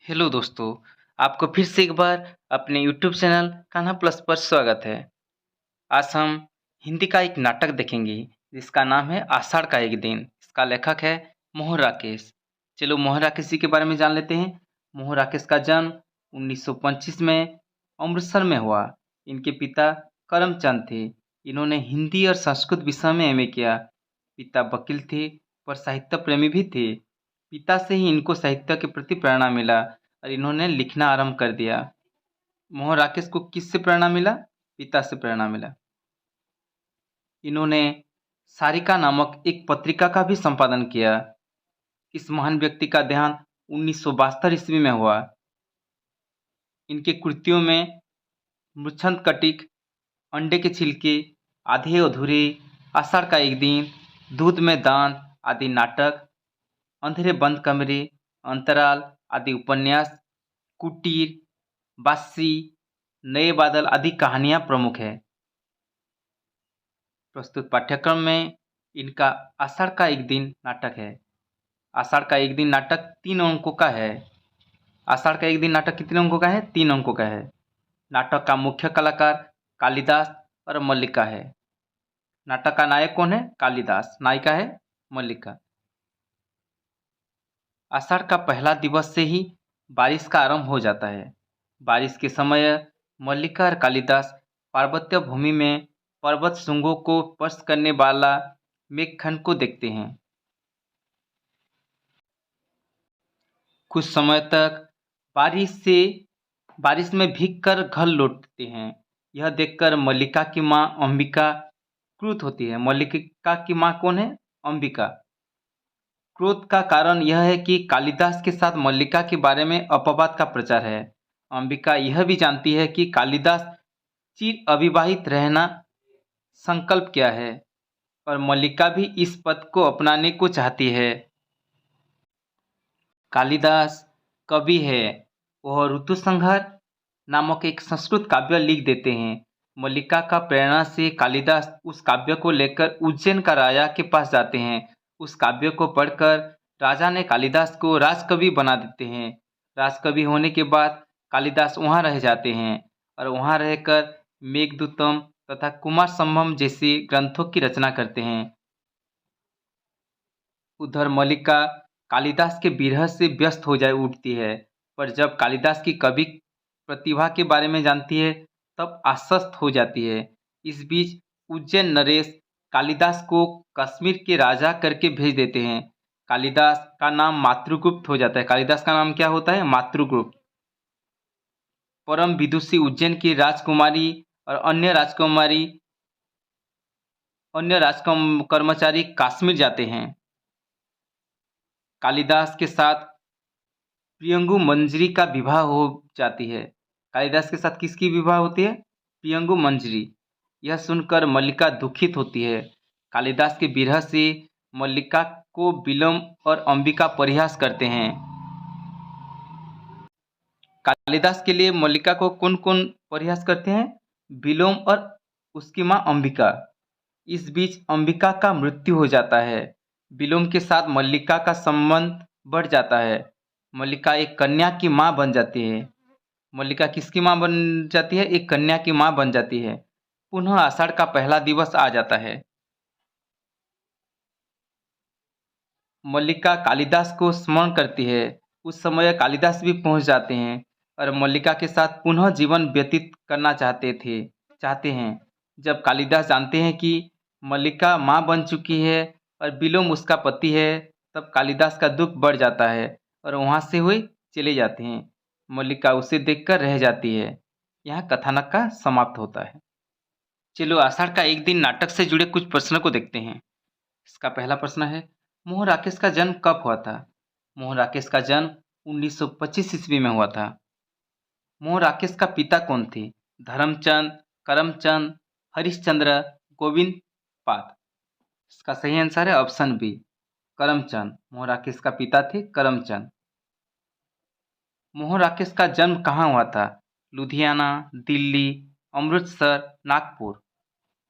Hello दोस्तों, आपको फिर से एक बार अपने यूट्यूब चैनल कान्हा प्लस पर स्वागत है। आज हम हिंदी का एक नाटक देखेंगे जिसका नाम है आषाढ़ का एक दिन। इसका लेखक है मोहन राकेश। चलो मोहन राकेश जी के बारे में जान लेते हैं। मोहन राकेश का जन्म 1925 में अमृतसर में हुआ। इनके पिता करमचंद थे। इन्होंने हिंदी और संस्कृत विषय में एमए किया। पिता वकील थे पर साहित्य प्रेमी भी थे। पिता से ही इनको साहित्य के प्रति प्रेरणा मिला और इन्होंने लिखना आरंभ कर दिया। मोहन राकेश को किससे प्रेरणा मिला? पिता से प्रेरणा मिला। इन्होंने सारिका नामक एक पत्रिका का भी संपादन किया। इस महान व्यक्ति का देहांत 1972 ईस्वी में हुआ। इनके कृतियों में मृच्छकटिक, अंडे के छिलके, आधे अधूरे, आषाढ़ का एक दिन, दूध में दांत आदि नाटक, अंधेरे बंद कमरे, अंतराल आदि उपन्यास, कुटीर, बासी, नए बादल आदि कहानियां प्रमुख है। प्रस्तुत पाठ्यक्रम में इनका आषाढ़ का एक दिन नाटक है। आषाढ़ का एक दिन नाटक 3 अंकों का है। आषाढ़ का एक दिन नाटक कितने अंकों का है? 3 अंकों का है। नाटक का मुख्य कलाकार कालिदास और मल्लिका है। नाटक का नायक कौन है? कालिदास। नायिका है मल्लिका। आषाढ़ का पहला दिवस से ही बारिश का आरंभ हो जाता है। बारिश के समय मल्लिका और कालिदास पार्वत्य भूमि में पर्वत श्रृंगों को स्पर्श करने वाला मेघखंड को देखते हैं। कुछ समय तक बारिश में भीगकर घर लौटते हैं। यह देखकर मल्लिका की माँ अंबिका क्रुद्ध होती है। मल्लिका की माँ कौन है? अंबिका। क्रोध का कारण यह है कि कालिदास के साथ मल्लिका के बारे में अपवाद का प्रचार है। अंबिका यह भी जानती है कि कालिदास चिर अविवाहित रहना संकल्प किया है और मल्लिका भी इस पद को अपनाने को चाहती है। कालिदास कवि है। वह ऋतुसंहार नामक एक संस्कृत काव्य लिख देते हैं। मल्लिका का प्रेरणा से कालिदास उस काव्य को लेकर उज्जैन का राजा के पास जाते हैं। उस काव्य को पढ़कर राजा ने कालिदास को राजकवि बना देते हैं। राजकवि होने के बाद कालिदास वहां रह जाते हैं और वहां रहकर मेघदूतम तथा कुमार संभव जैसे ग्रंथों की रचना करते हैं। उधर मल्लिका कालिदास के विरह से व्यस्त हो जाए उठती है, पर जब कालिदास की कवि प्रतिभा के बारे में जानती है तब आश्वस्त हो जाती है। इस बीच उज्जैन नरेश कालिदास को कश्मीर के राजा करके भेज देते हैं। कालिदास का नाम मातृगुप्त हो जाता है। कालिदास का नाम क्या होता है? मातृगुप्त। परम विदुषी उज्जैन की राजकुमारी और अन्य कर्मचारी कश्मीर जाते हैं। कालिदास के साथ प्रियंगु मंजरी का विवाह हो जाती है। कालिदास के साथ किसकी विवाह होती है? प्रियंगु मंजरी। यह सुनकर मल्लिका दुखित होती है। कालिदास के विरह से मल्लिका को विलंब और अंबिका परिहास करते हैं। कालिदास के लिए मल्लिका को कौन कौन परिहास करते हैं? विलोम और उसकी माँ अंबिका। इस बीच अंबिका का मृत्यु हो जाता है। विलोम के साथ मल्लिका का संबंध बढ़ जाता है। मल्लिका एक कन्या की माँ बन जाती है। मल्लिका किसकी माँ बन जाती है? एक कन्या की माँ बन जाती है। पुनः आषाढ़ का पहला दिवस आ जाता है। मल्लिका कालिदास को स्मरण करती है। उस समय कालिदास भी पहुंच जाते हैं और मल्लिका के साथ पुनः जीवन व्यतीत करना चाहते हैं। जब कालिदास जानते हैं कि मल्लिका माँ बन चुकी है और विलोम उसका पति है, तब कालिदास का दुख बढ़ जाता है और वहां से हुए चले जाते हैं। मल्लिका उसे देखकर रह जाती है। यहाँ कथानक का समाप्त होता है। चलो आषाढ़ का एक दिन नाटक से जुड़े कुछ प्रश्नों को देखते हैं। इसका पहला प्रश्न है, मोहन राकेश का जन्म कब हुआ था? मोहन राकेश का जन्म 1925 ईस्वी में हुआ था। मोहन राकेश का पिता कौन थे? धर्मचंद, करमचंद, हरिश्चंद्र, गोविंद पाद। इसका सही आंसर है ऑप्शन बी, करमचंद। मोहन राकेश का पिता थे करमचंद। मोहन राकेश का जन्म कहाँ हुआ था? लुधियाना, दिल्ली, अमृतसर, नागपुर।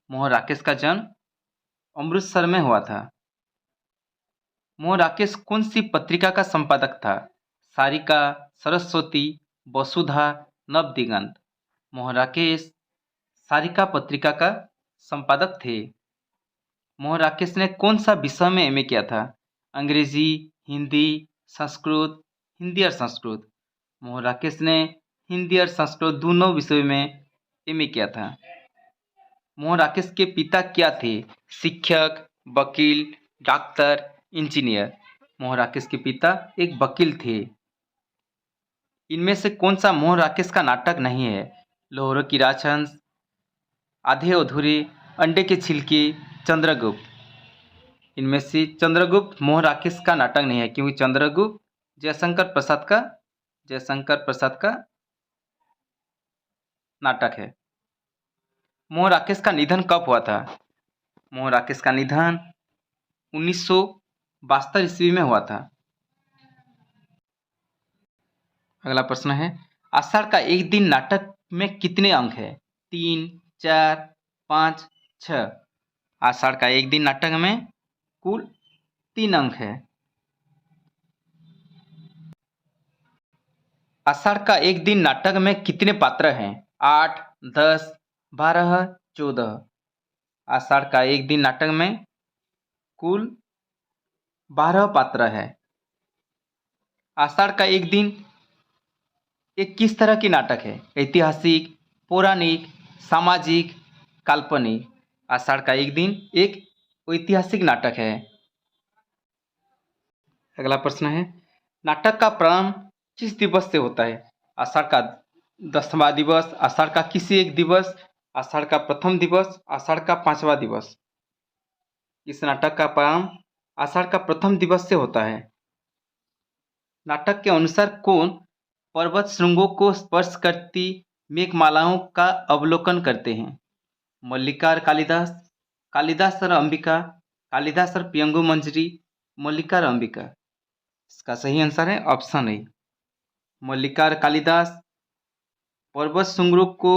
मोहन राकेश का जन्म अमृतसर में हुआ था। मोहन राकेश कौन सी पत्रिका का संपादक था? सारिका, सरस्वती, वसुधा, नवदिगंत। मोहन राकेश सारिका पत्रिका का संपादक थे। मोहन राकेश ने कौन सा विषय में एमए किया था? अंग्रेजी, हिंदी, संस्कृत, हिंदी और संस्कृत। मोहन राकेश ने हिंदी और संस्कृत दोनों विषयों में एमए किया था। मोहन राकेश के पिता क्या थे? शिक्षक, वकील, डॉक्टर, इंजीनियर। मोहन राकेश के पिता एक वकील थे। इनमें से कौन सा मोहन राकेश का नाटक नहीं है? लाहौर की राजहंस, आधे अधूरे, अंडे के छिलके, चंद्रगुप्त। इनमें से चंद्रगुप्त मोहन राकेश का नाटक नहीं है, क्योंकि चंद्रगुप्त जयशंकर प्रसाद का नाटक है। मोहन राकेश का निधन कब हुआ था? मोहन राकेश का निधन 1972 ईस्वी में हुआ था। अगला प्रश्न है, आषाढ़ का एक दिन नाटक में कितने अंक है? 3, 4, 5, 6। आषाढ़ का एक दिन नाटक में कुल 3 अंक है। आषाढ़ का एक दिन नाटक में कितने पात्र हैं? 8, 10, 12, 14। आषाढ़ का एक दिन नाटक में कुल 12 पात्र है। आषाढ़ का एक दिन एक किस तरह की नाटक है? ऐतिहासिक, पौराणिक, सामाजिक, काल्पनिक। आषाढ़ का एक दिन एक ऐतिहासिक नाटक है। अगला प्रश्न है, नाटक का प्रारंभ किस दिवस से होता है? आषाढ़ का 10वां दिवस, आषाढ़ का किसी एक दिवस, आषाढ़ का प्रथम दिवस, आषाढ़ का 5वां दिवस। इस नाटक का प्रारंभ आषाढ़ का प्रथम दिवस से होता है। नाटक के अनुसार कौन पर्वत श्रृंगों को स्पर्श करती मेघमालाओं का अवलोकन करते हैं? मल्लिका और कालिदास, कालिदास और अंबिका, कालिदास और पियंगु मंजरी, मल्लिका और अंबिका। इसका सही आंसर है ऑप्शन ए, मल्लिका और कालिदास पर्वत श्रृंगों को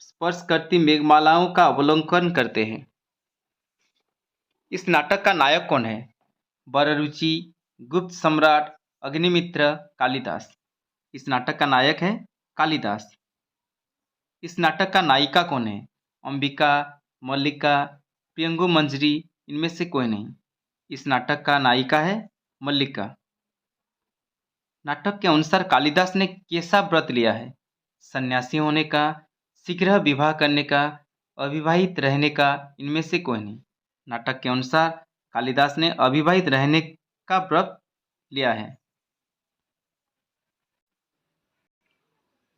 स्पर्श करती मेघमालाओं का अवलोकन करते हैं। इस नाटक का नायक कौन है? वररुचि, गुप्त सम्राट, अग्निमित्र, कालिदास। इस नाटक का नायक है कालिदास। इस नाटक का नायिका कौन है? अंबिका, मल्लिका, पियंगु मंजरी, इनमें से कोई नहीं। इस नाटक का नायिका है मल्लिका। नाटक के अनुसार कालिदास ने कैसा व्रत लिया है? सन्यासी होने का, शीघ्र विवाह करने का, अविवाहित रहने का, इनमें से कोई नहीं। नाटक के अनुसार कालिदास ने अविवाहित रहने का व्रत लिया है।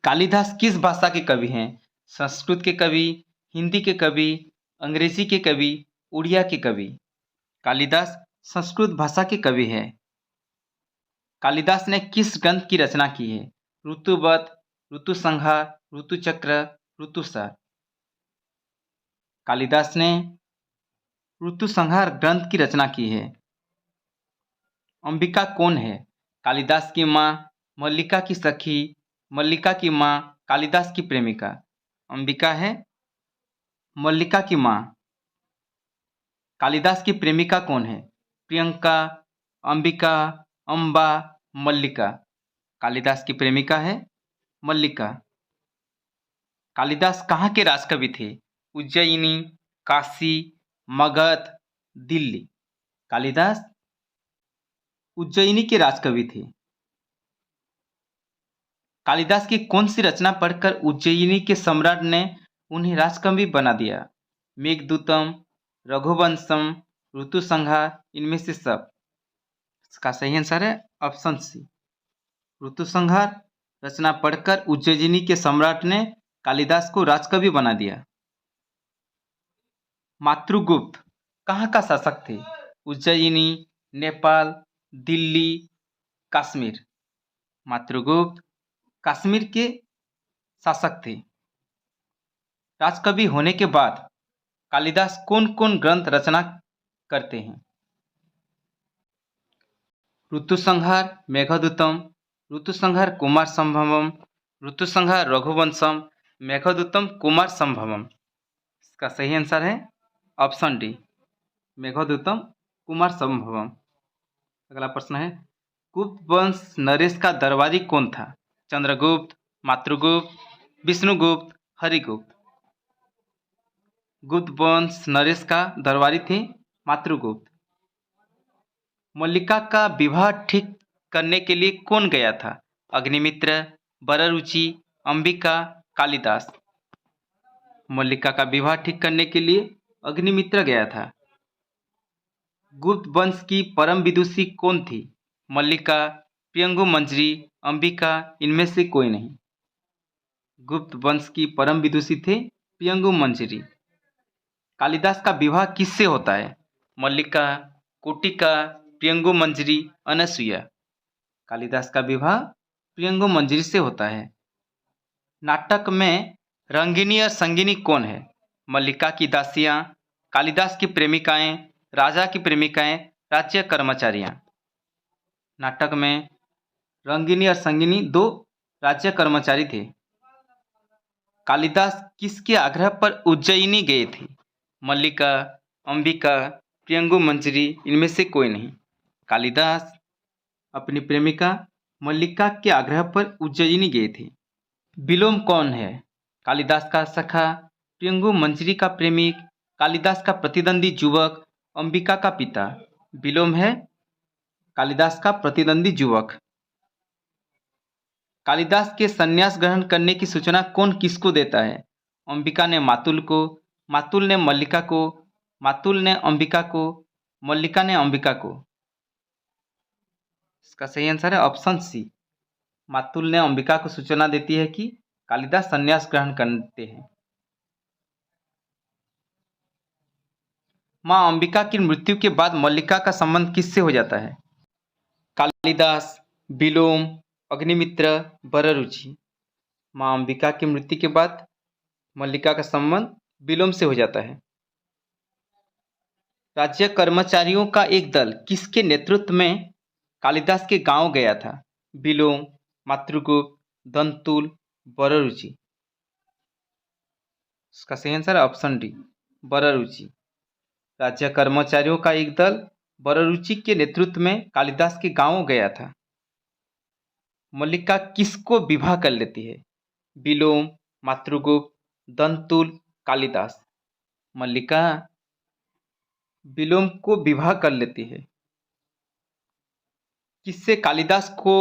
कालिदास किस भाषा के कवि हैं? संस्कृत के कवि, हिंदी के कवि, अंग्रेजी के कवि, उड़िया के कवि। कालिदास संस्कृत भाषा के कवि हैं। कालिदास ने किस ग्रंथ की रचना की है? ऋतुवत, ऋतुसंहार, ऋतुचक्र, ऋतुसार। कालिदास ने ऋतुसंहार ग्रंथ की रचना की है। अंबिका कौन है? कालिदास की माँ, मल्लिका की सखी, मल्लिका की माँ, कालिदास की प्रेमिका। अंबिका है मल्लिका की माँ। कालिदास की प्रेमिका कौन है? प्रियंका, अंबिका, अंबा, मल्लिका। कालिदास की प्रेमिका है मल्लिका। कालिदास कहाँ के राजकवि थे? उज्जयिनी, काशी, मगध, दिल्ली। कालिदास उज्जयिनी के राजकवि थे। कालिदास की कौन सी रचना पढ़कर उज्जयिनी के सम्राट ने उन्हें राजकवि बना दिया? मेघदूतम, रघुवंशम, ऋतुसंहार, इनमें से सब। इसका सही आंसर है ऑप्शन सी, ऋतुसंहार रचना पढ़कर उज्जयिनी के सम्राट ने कालिदास को राजकवि बना दिया। मातृगुप्त कहाँ का शासक थे? उज्जयिनी, नेपाल, दिल्ली, कश्मीर। मातृगुप्त कश्मीर के शासक थे। राजकवि होने के बाद कालिदास कौन कौन ग्रंथ रचना करते हैं? ऋतुसंहार, मेघदूतम, ऋतुसंहार कुमार संभवम, ऋतुसंहार रघुवंशम, मेघदूतम कुमार संभवम। इसका सही आंसर है ऑप्शन डी, मेघदूतम कुमार संभवम। अगला प्रश्न है, गुप्त वंश नरेश का दरबारी कौन था? चंद्रगुप्त, मातृगुप्त, विष्णुगुप्त, हरिगुप्त। गुप्त वंश नरेश का दरबारी थे मातृगुप्त। मल्लिका का विवाह ठीक करने के लिए कौन गया था? अग्निमित्र, वररुचि, अंबिका, कालिदास। मल्लिका का विवाह ठीक करने के लिए अग्निमित्र गया था। गुप्त वंश की परम विदुषी कौन थी? मल्लिका, प्रियंगु मंजरी, अंबिका, इनमें से कोई नहीं। गुप्त वंश की परम विदुषी थे प्रियंगु मंजरी। कालिदास का विवाह किससे होता है? मल्लिका, कोटिका, प्रियंगु मंजरी, अनसुईया। कालिदास का विवाह प्रियंगु मंजरी से होता है। नाटक में रंगिनी और संगिनी कौन है? मल्लिका की दासियां, कालिदास की प्रेमिकाएं, राजा की प्रेमिकाएं, राज्य कर्मचारियां। नाटक में रंगिनी और संगिनी दो राज्य कर्मचारी थे। कालिदास किसके आग्रह पर उज्जयिनी गए थे? मल्लिका, अंबिका, प्रियंगु मंजरी, इनमें से कोई नहीं। कालिदास अपनी प्रेमिका मल्लिका के आग्रह पर उज्जयिनी गए थे। विलोम कौन है? कालिदास का सखा, प्रियंगु मंजरी का प्रेमिक, कालिदास का प्रतिद्वंदी युवक, अंबिका का पिता। विलोम है कालिदास का प्रतिद्वंदी युवक। कालिदास के संन्यास ग्रहण करने की सूचना कौन किसको देता है? अंबिका ने मातुल को, मातुल ने मल्लिका को, मातुल ने अंबिका को, मल्लिका ने अंबिका को। इसका सही आंसर है ऑप्शन सी। मातुल ने अंबिका को सूचना देती है कि कालिदास संन्यास ग्रहण करते हैं। मां अंबिका की मृत्यु के बाद मल्लिका का संबंध किससे हो जाता है? कालिदास, विलोम, अग्निमित्र, वररुचि। मां अंबिका की मृत्यु के बाद मल्लिका का संबंध विलोम से हो जाता है। राज्य कर्मचारियों का एक दल किसके नेतृत्व में कालिदास के गांव गया था? विलोम, मातृगुप्त, दंतुल, वररुचि। इसका सही आंसर है ऑप्शन डी, वररुचि। राज्य कर्मचारियों का एक दल वररुचि के नेतृत्व में कालिदास के गांव गया था। मल्लिका किसको विवाह कर लेती है? विलोम, मातृगुप्त, दंतुल, कालिदास। मल्लिका विलोम को विवाह कर लेती है। किससे कालिदास को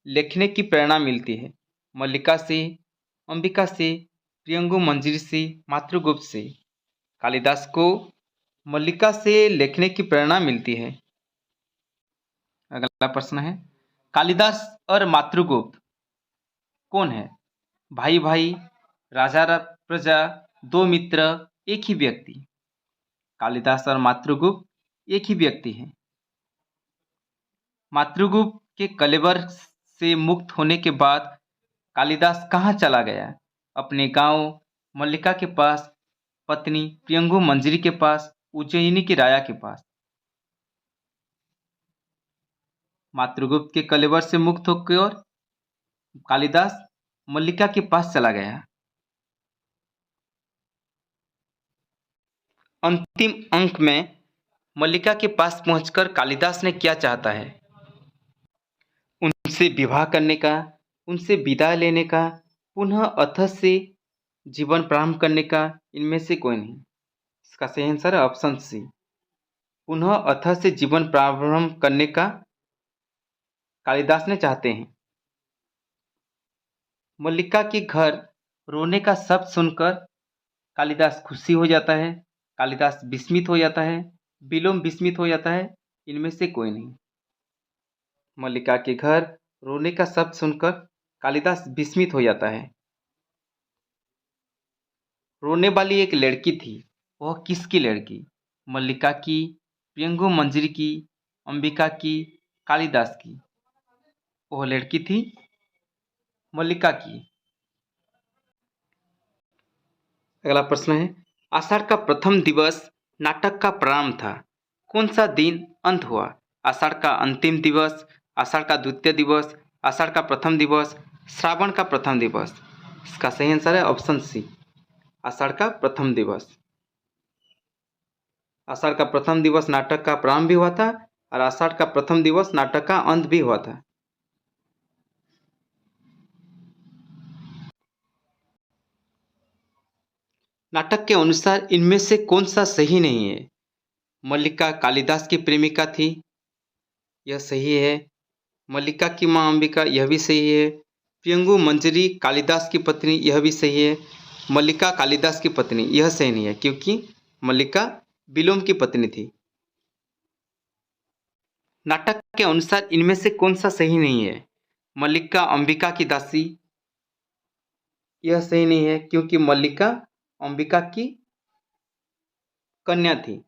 लिखने की प्रेरणा मिलती है? मल्लिका से, अंबिका से, प्रियंगु मंजरी से, मातृगुप्त से। कालिदास को मल्लिका से लिखने की प्रेरणा मिलती है। अगला प्रश्न है, कालिदास और मातृगुप्त कौन है? भाई भाई, राजा प्रजा, दो मित्र, एक ही व्यक्ति। कालिदास और मातृगुप्त एक ही व्यक्ति हैं। मातृगुप्त के कलेवर से मुक्त होने के बाद कालिदास कहाँ चला गया? अपने गांव, मल्लिका के पास, पत्नी प्रियंगु मंजरी के पास, उज्जयिनी की राजा के पास। मातृगुप्त के कलेवर से मुक्त होकर कालिदास मल्लिका के पास चला गया। अंतिम अंक में मल्लिका के पास पहुंचकर कालिदास ने क्या चाहता है? उनसे विवाह करने का, उनसे विदाई लेने का, पुनः अथः से जीवन प्रारंभ करने का, इनमें से कोई नहीं। इसका सही आंसर है ऑप्शन सी, पुनः अथः से जीवन प्रारंभ करने का कालिदास ने चाहते हैं। मल्लिका के घर रोने का शब्द सुनकर कालिदास खुशी हो जाता है, कालिदास विस्मित हो जाता है, विलोम विस्मित हो जाता है, इनमें से कोई नहीं। मल्लिका के घर रोने का शब्द सुनकर कालिदास विस्मित हो जाता है। रोने वाली एक लड़की थी, वह किसकी लड़की? मल्लिका की, प्रियंगु मंजरी की, अंबिका की, कालिदास की। वह लड़की थी मल्लिका की। अगला प्रश्न है, आषाढ़ का प्रथम दिवस नाटक का प्रारंभ था, कौन सा दिन अंत हुआ? आषाढ़ का अंतिम दिवस, आषाढ़ का द्वितीय दिवस, आषाढ़ का प्रथम दिवस, श्रावण का प्रथम दिवस। इसका सही आंसर है ऑप्शन सी, आषाढ़ का प्रथम दिवस। आषाढ़ का प्रथम दिवस नाटक का प्रारंभ भी हुआ था और आषाढ़ का प्रथम दिवस नाटक का अंत भी हुआ था। नाटक के अनुसार इनमें से कौन सा सही नहीं है? मल्लिका कालिदास की प्रेमिका थी, यह सही है। मल्लिका की माँ अंबिका, यह भी सही है। प्रियंगु मंजरी कालिदास की पत्नी, यह भी सही है। मल्लिका कालिदास की पत्नी, यह सही नहीं है क्योंकि मल्लिका विलोम की पत्नी थी। नाटक के अनुसार इनमें से कौन सा सही नहीं है? मल्लिका अंबिका की दासी, यह सही नहीं है क्योंकि मल्लिका अंबिका की कन्या थी।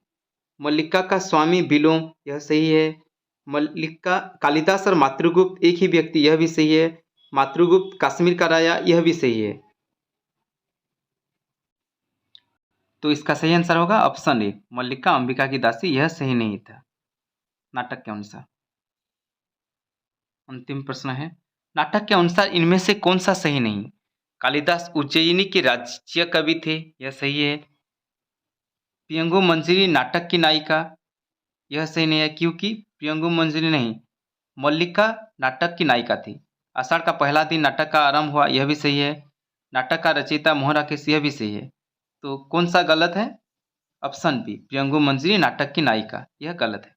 मल्लिका का स्वामी विलोम, यह सही है। मल्लिका कालिदास और मातृगुप्त एक ही व्यक्ति, यह भी सही है। मातृगुप्त कश्मीर का राजा, यह भी सही है। तो इसका सही आंसर होगा ऑप्शन ए, मल्लिका अंबिका की दासी, यह सही नहीं था नाटक के अनुसार। अंतिम प्रश्न है, नाटक के अनुसार इनमें से कौन सा सही नहीं? कालिदास उज्जयिनी के राज्य कवि थे, यह सही है। प्रियंगु मंजरी नाटक की नायिका, यह सही नहीं है क्योंकि प्रियंगु मंजरी नहीं, मल्लिका नाटक की नायिका थी। आषाढ़ का पहला दिन नाटक का आरंभ हुआ, यह भी सही है। नाटक का रचयिता मोहन राकेश, यह भी सही है। तो कौन सा गलत है? ऑप्शन बी, प्रियंगु मंजरी नाटक की नायिका, यह गलत है।